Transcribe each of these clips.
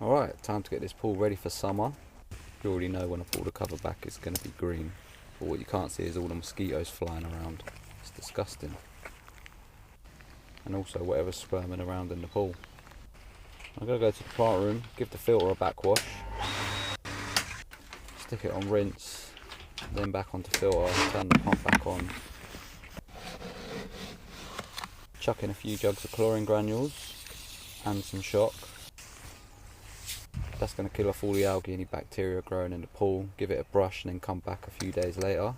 Alright, time to get this pool ready for summer. You already know when I pull the cover back it's going to be green. But what you can't see is all the mosquitoes flying around. It's disgusting. And also whatever's squirming around in the pool. I'm going to go to the plant room, give the filter a backwash. Stick it on rinse, then back onto filter, turn the pump back on. Chuck in a few jugs of chlorine granules and some shock. That's going to kill off all the algae and any bacteria growing in the pool. Give it a brush and then come back a few days later.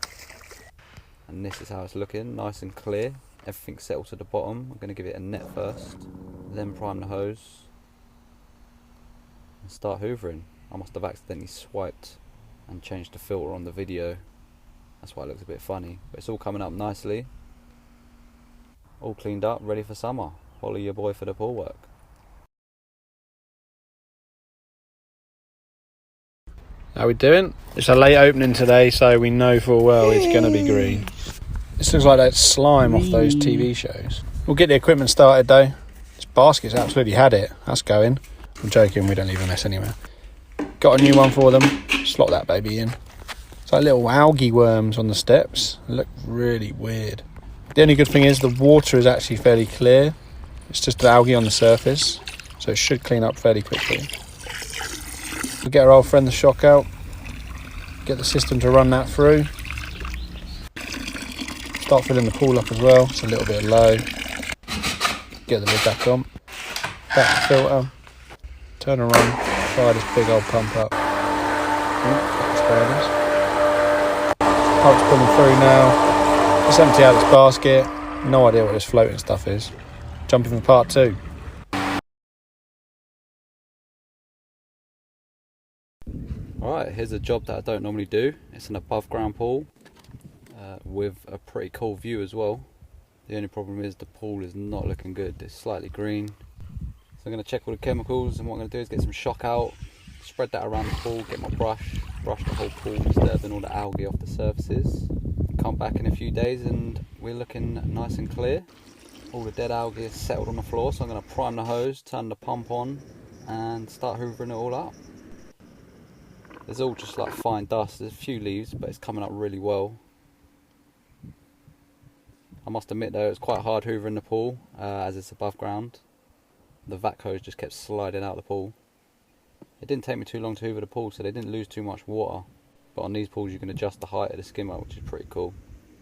And this is how it's looking, nice and clear. Everything's settled to the bottom. I'm going to give it a net first, then prime the hose and start hoovering. I must have accidentally swiped and changed the filter on the video. That's why it looks a bit funny. But it's all coming up nicely. All cleaned up, ready for summer. Follow your boy for the pool work. How we doing? It's a late opening today, so we know full well it's going to be green. This looks like that slime off those TV shows. We'll get the equipment started though. This basket's absolutely had it. That's going. I'm joking, we don't leave a mess anywhere. Got a new one for them. Slot that baby in. It's like little algae worms on the steps. They look really weird. The only good thing is the water is actually fairly clear. It's just the algae on the surface, so it should clean up fairly quickly. We'll get our old friend the shock out, get the system to run that through. Start filling the pool up as well, it's a little bit low. Get the lid back on, back the filter, turn around, fire this big old pump up. Pump's pulling through now. Let's empty out this basket. No idea what this floating stuff is. Jumping for part 2. Alright, here's a job that I don't normally do. It's an above ground pool with a pretty cool view as well. The only problem is the pool is not looking good. It's slightly green. So I'm going to check all the chemicals, and what I'm going to do is get some shock out, spread that around the pool, get my brush the whole pool, disturbing all the algae off the surfaces. Come back in a few days and we're looking nice and clear. All the dead algae is settled on the floor, so I'm going to prime the hose, turn the pump on and start hoovering it all up. There's all just like fine dust, there's a few leaves, but it's coming up really well. I must admit though, it's quite hard hoovering the pool as it's above ground. The vac hose just kept sliding out the pool. It didn't take me too long to hoover the pool, so they didn't lose too much water. But on these pools you can adjust the height of the skimmer, which is pretty cool.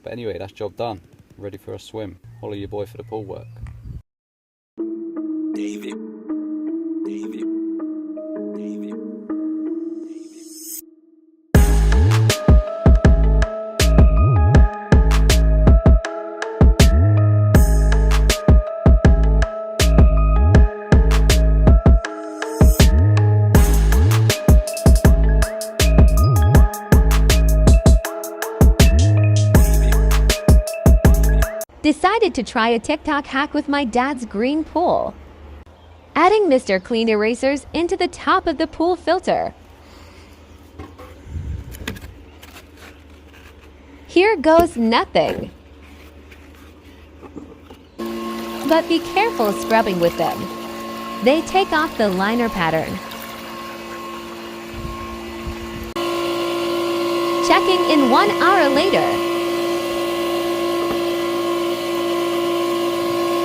But anyway, that's job done. Ready for a swim. Follow your boy for the pool work. David. Decided to try a TikTok hack with my dad's green pool. Adding Mr. Clean erasers into the top of the pool filter. Here goes nothing. But be careful scrubbing with them. They take off the liner pattern. Checking in 1 hour later.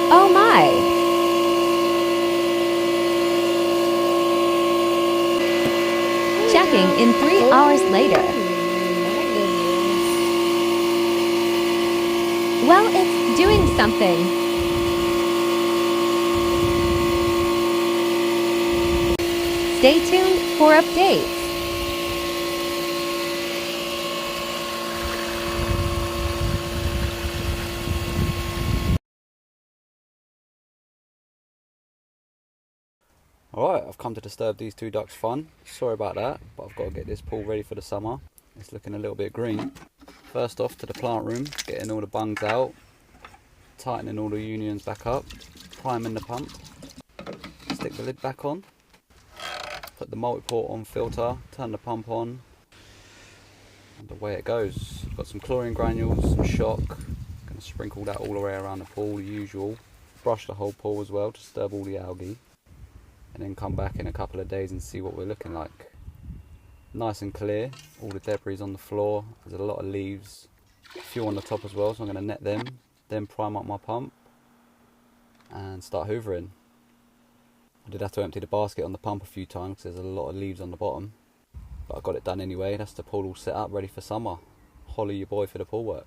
Oh my! Checking in 3 hours later. Well, it's doing something. Stay tuned for updates. Alright, I've come to disturb these two ducks' fun. Sorry about that, but I've got to get this pool ready for the summer. It's looking a little bit green. First off to the plant room, getting all the bungs out, tightening all the unions back up, priming the pump, stick the lid back on, put the multi-port on filter, turn the pump on, and away it goes. Got some chlorine granules, some shock, going to sprinkle that all the way around the pool, the usual. Brush the whole pool as well to disturb all the algae. and then come back in a couple of days and see what we're looking like. Nice and clear, all the debris on the floor, there's a lot of leaves, a few on the top as well, so I'm going to net them, then prime up my pump and start hoovering. I did have to empty the basket on the pump a few times because there's a lot of leaves on the bottom, but I got it done anyway. That's the pool all set up, ready for summer. Holler your boy for the pool work.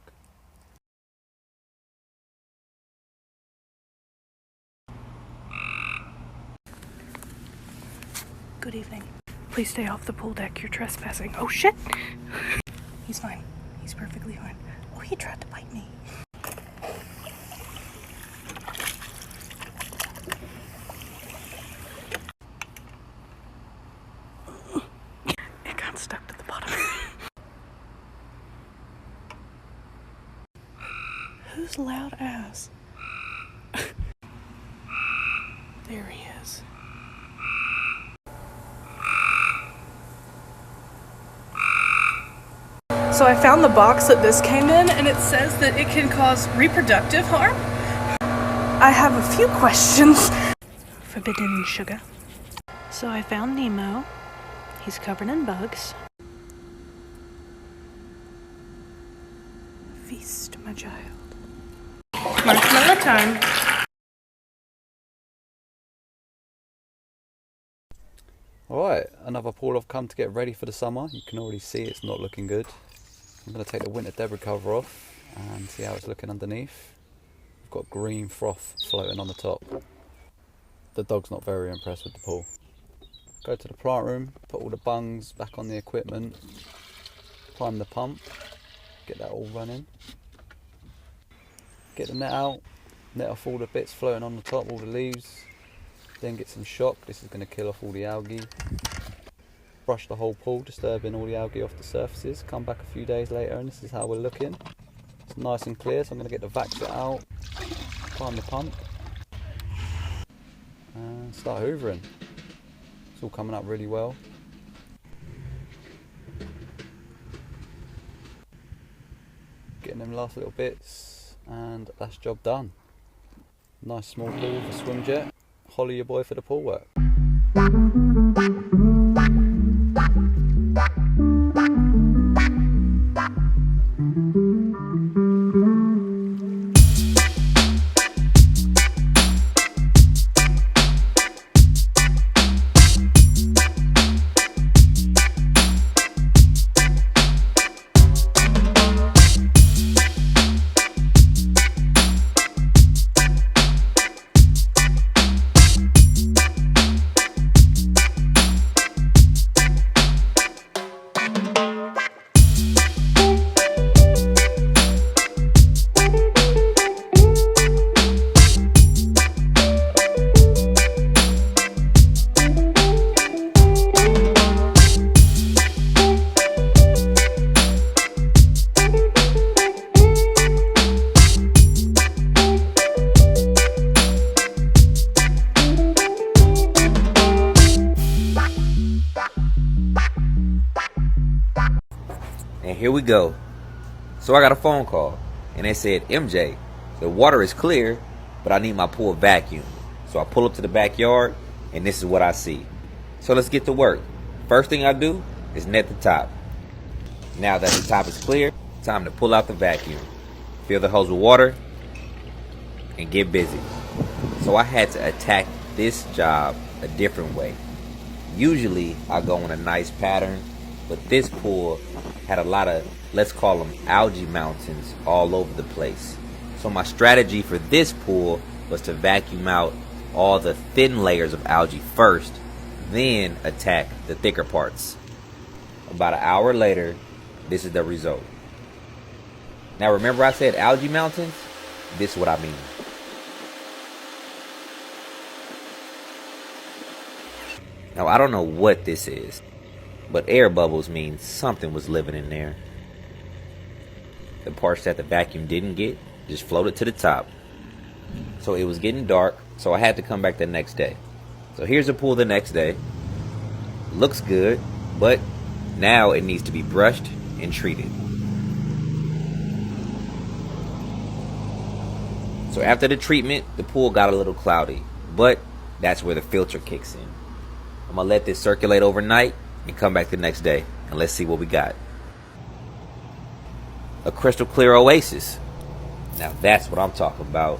Good evening. Please stay off the pool deck. You're trespassing. Oh shit! He's fine. He's perfectly fine. Oh, he tried to bite me. It got stuck to the bottom. Who's loud ass? There he is. So I found the box that this came in, and it says that it can cause reproductive harm. I have a few questions. Forbidden sugar. So I found Nemo. He's covered in bugs. Feast, my child. Marshmallow time. Alright, another pool I've come to get ready for the summer. You can already see it's not looking good. I'm going to take the winter debris cover off and see how it's looking underneath. We've got green froth floating on the top. The dog's not very impressed with the pool. Go to the plant room, put all the bungs back on the equipment, prime the pump, get that all running. Get the net out, net off all the bits floating on the top, all the leaves. Then get some shock. This is going to kill off all the algae. Brush the whole pool, disturbing all the algae off the surfaces. Come back a few days later and this is how we're looking. It's nice and clear, so I'm going to get the vac set out, prime the pump and start hoovering. It's all coming up really well. Getting them last little bits and that's job done. Nice small pool with a swim jet. Holler your boy for the pool work. And here we go. So I got a phone call and they said, MJ, the water is clear, but I need my pool vacuum. So I pull up to the backyard and this is what I see. So let's get to work. First thing I do is net the top. Now that the top is clear, time to pull out the vacuum. Fill the hose with water and get busy. So I had to attack this job a different way. Usually I go in a nice pattern, but this pool had a lot of, let's call them algae mountains all over the place. So my strategy for this pool was to vacuum out all the thin layers of algae first, then attack the thicker parts. About an hour later, this is the result. Now remember I said algae mountains? This is what I mean. Now I don't know what this is, but air bubbles means something was living in there. The parts that the vacuum didn't get just floated to the top. So it was getting dark, so I had to come back the next day. So here's the pool the next day. Looks good, but now it needs to be brushed and treated. So after the treatment, the pool got a little cloudy, but that's where the filter kicks in. I'm gonna let this circulate overnight and come back the next day, and let's see what we got. A crystal clear oasis. Now that's what I'm talking about.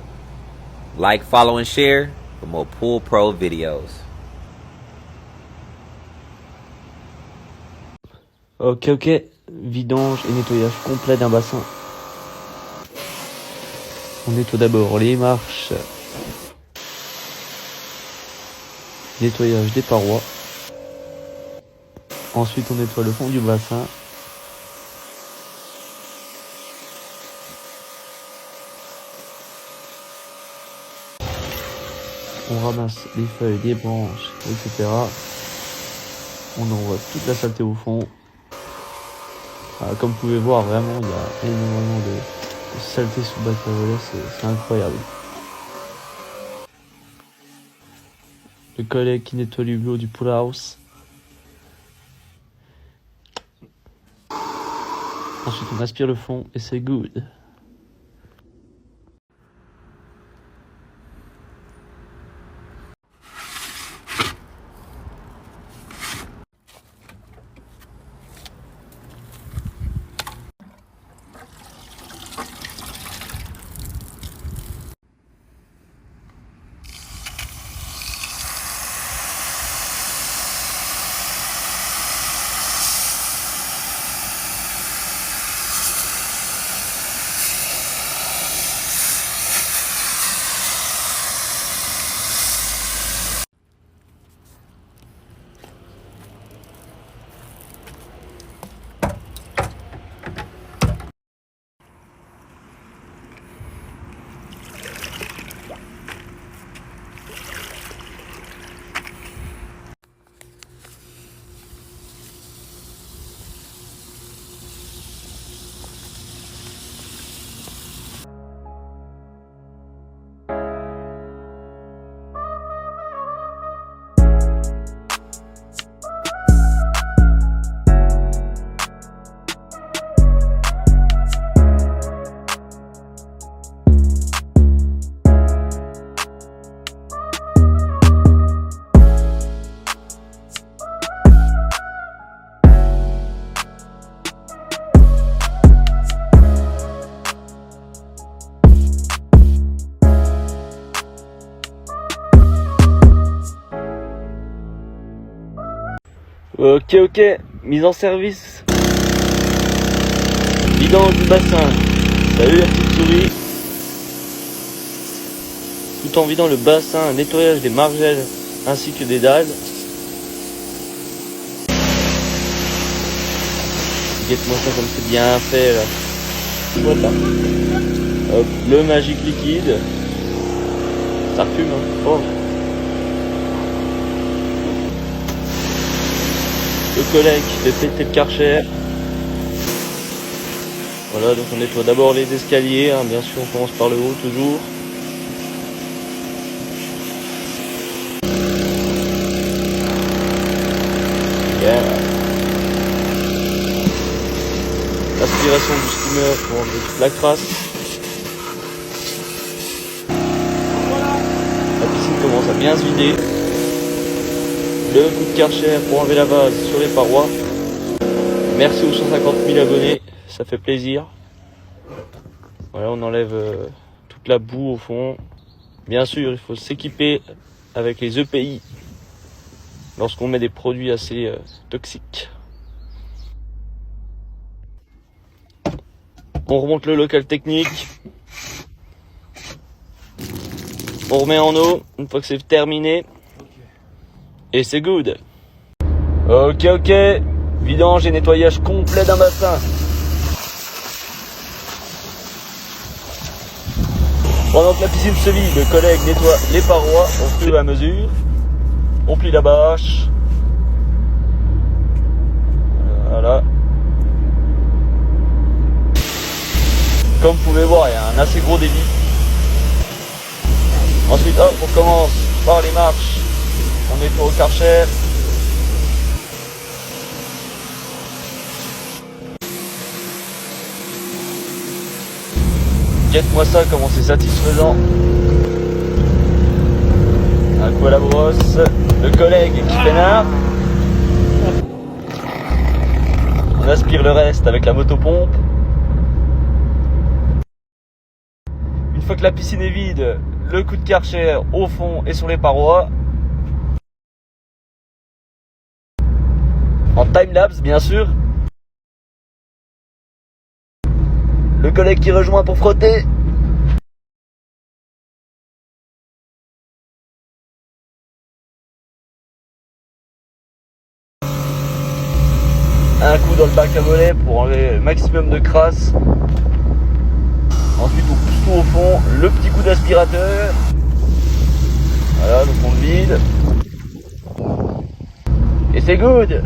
Like, follow, and share for more Pool Pro videos. Ok, vidange et nettoyage complet d'un bassin. On nettoie d'abord les marches, nettoyage des parois. Ensuite on nettoie le fond du bassin. On ramasse les feuilles, les branches, etc. On envoie toute la saleté au fond. Comme vous pouvez voir, vraiment, il y a énormément de saleté sous le bac à volet, c'est incroyable. Le collègue qui nettoie l'hublot du pool house. Ensuite, on aspire le fond et c'est good. Ok, mise en service. Vidange du bassin. Salut la petite souris. Tout en vidant le bassin, nettoyage des margelles ainsi que des dalles. Guette-moi ça comme c'est bien fait là. Voilà. Hop, le magique liquide. Ça fume hein, fort. Le collègue qui fait péter le karcher. Voilà, donc on nettoie d'abord les escaliers, hein, bien sûr on commence par le haut toujours. Bien. L'aspiration du steamer pour enlever toute la crasse. La piscine commence à bien se vider. Le coup de karcher pour enlever la vase sur les parois. Merci aux 150 000 abonnés, ça fait plaisir. Voilà, on enlève toute la boue au fond. Bien sûr, il faut s'équiper avec les EPI lorsqu'on met des produits assez toxiques. On remonte le local technique. On remet en eau une fois que c'est terminé. Et c'est good. Ok, vidange et nettoyage complet d'un bassin. Pendant que la piscine se vide, le collègue nettoie les parois au fur et à mesure. On plie la bâche. Voilà. Comme vous pouvez voir, il y a un assez gros débit. Ensuite, hop, on commence par les marches. On nettoie au karcher. Guette-moi ça, comment c'est satisfaisant. Un coup à la brosse, le collègue qui peinard. On aspire le reste avec la motopompe. Une fois que la piscine est vide, le coup de Karcher au fond et sur les parois. En time-lapse, bien sûr. Le collègue qui rejoint pour frotter. Un coup dans le bac à volet pour enlever le maximum de crasse. Ensuite on pousse tout au fond, le petit coup d'aspirateur. Voilà, donc on le vide. Et c'est good.